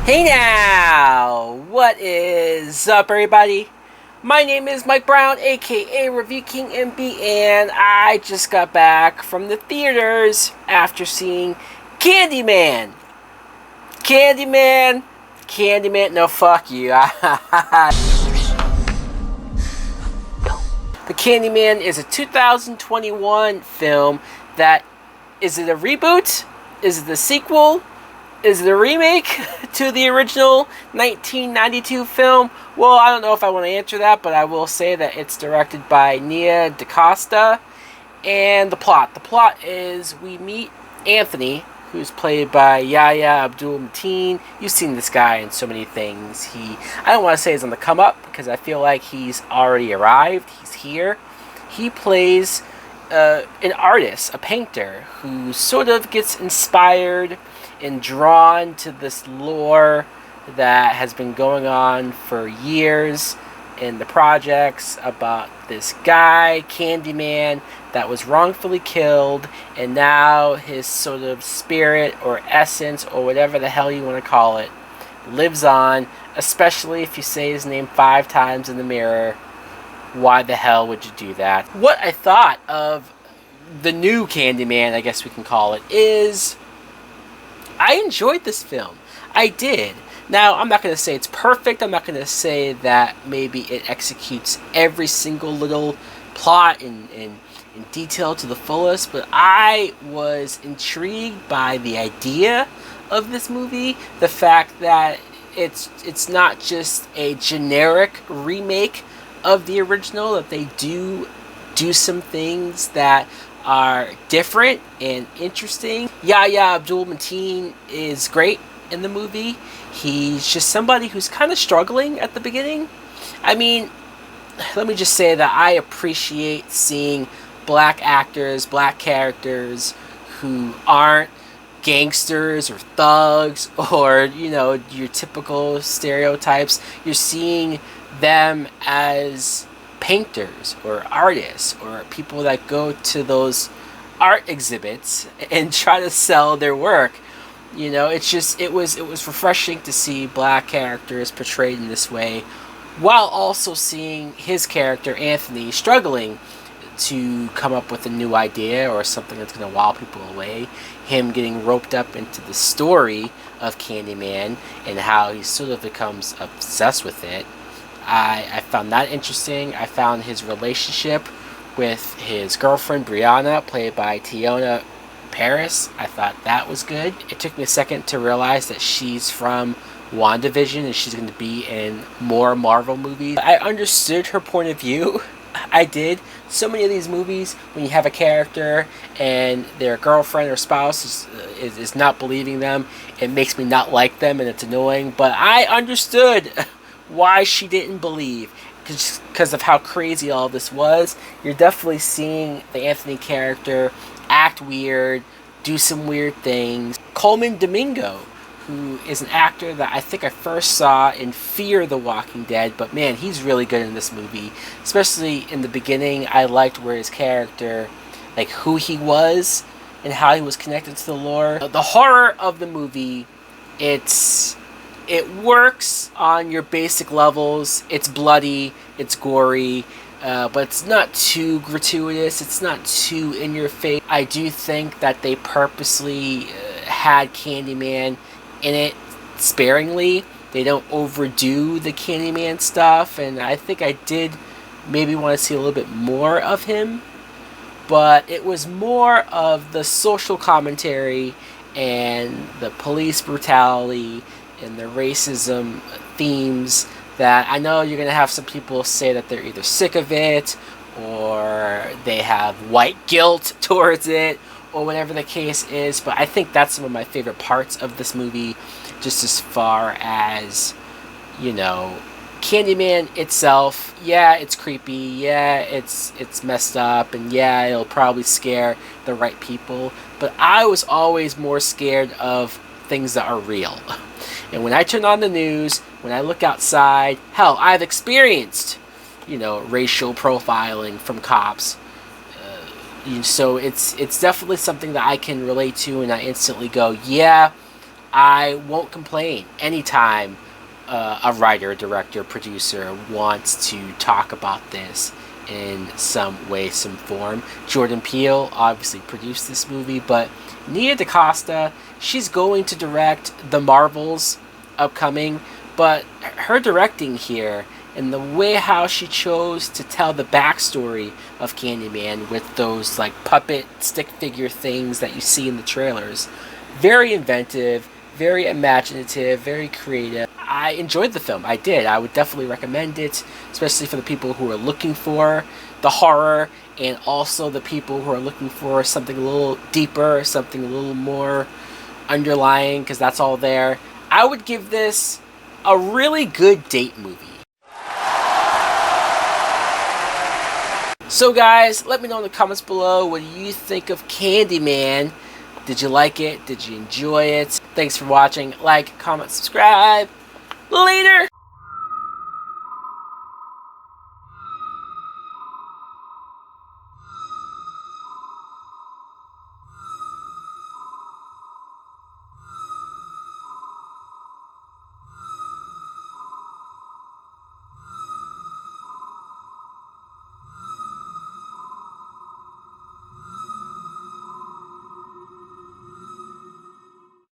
Hey now! What is up, everybody? My name is Mike Brown, aka Review King MB, and I just got back from the theaters after seeing Candyman. Candyman, no, fuck you. The Candyman is a 2021 film that, is it a reboot? Is it a sequel? Is it a remake to the original 1992 film? Well, I don't know if I want to answer that, but I will say that it's directed by Nia DaCosta. And the plot is we meet Anthony, who's played by Yahya Abdul-Mateen. You've seen this guy in so many things. I don't want to say he's on the come up, because I feel like he's already arrived. He's here. He plays an artist, a painter, who sort of gets inspired and drawn to this lore that has been going on for years in the projects about this guy, Candyman, that was wrongfully killed, and now his sort of spirit or essence or whatever the hell you want to call it lives on, especially if you say his name 5 times in the mirror. Why the hell would you do that? What I thought of the new Candyman, I guess we can call it, is I enjoyed this film. I did. Now, I'm not going to say it's perfect. I'm not going to say that maybe it executes every single little plot in detail to the fullest, but I was intrigued by the idea of this movie. The fact that it's not just a generic remake of the original, that they do some things that are different and interesting. Yahya Abdul-Mateen is great in the movie. He's just somebody who's kind of struggling at the beginning. I mean, let me just say that I appreciate seeing black actors, black characters who aren't gangsters or thugs or, your typical stereotypes. You're seeing them as painters or artists or people that go to those art exhibits and try to sell their work. It was refreshing to see black characters portrayed in this way, while also seeing his character Anthony struggling to come up with a new idea or something that's going to wow people away. Him getting roped up into the story of Candyman and how he sort of becomes obsessed with it. I found that interesting. I found his relationship with his girlfriend, Brianna, played by Tiona Paris. I thought that was good. It took me a second to realize that she's from WandaVision and she's going to be in more Marvel movies. I understood her point of view. I did. So many of these movies, when you have a character and their girlfriend or spouse is not believing them, it makes me not like them and it's annoying. But I understood why she didn't believe, because of how crazy all this was. You're definitely seeing the Anthony character act weird, do some weird things. Coleman Domingo, who is an actor that I think I first saw in Fear the Walking Dead, but man, he's really good in this movie. Especially in the beginning, I liked where his character, like who he was and how he was connected to the lore. The horror of the movie, it works on your basic levels. It's bloody, it's gory, but it's not too gratuitous, it's not too in your face. I do think that they purposely had Candyman in it sparingly. They don't overdo the Candyman stuff, and I think I did maybe want to see a little bit more of him, but it was more of the social commentary and the police brutality and the racism themes that I know you're going to have some people say that they're either sick of it or they have white guilt towards it or whatever the case is, but I think that's some of my favorite parts of this movie, just as far as, Candyman itself. Yeah, it's creepy, yeah, it's messed up, and yeah, it'll probably scare the right people, but I was always more scared of things that are real. And when I turn on the news, when I look outside, hell, I've experienced, racial profiling from cops. So it's definitely something that I can relate to, and I instantly go, yeah, I won't complain anytime a writer, director, producer wants to talk about this in some way, some form. Jordan Peele obviously produced this movie, but Nia DaCosta, she's going to direct the Marvels upcoming, but her directing here and the way how she chose to tell the backstory of Candyman with those like puppet stick figure things that you see in the trailers, very inventive, very imaginative, very creative. I enjoyed the film. I did. I would definitely recommend it, especially for the people who are looking for the horror and also the people who are looking for something a little deeper, something a little more underlying, because that's all there. I would give this a really good date movie. So guys, let me know in the comments below what you think of Candyman. Did you like it? Did you enjoy it? Thanks for watching. Like, comment, subscribe. Later!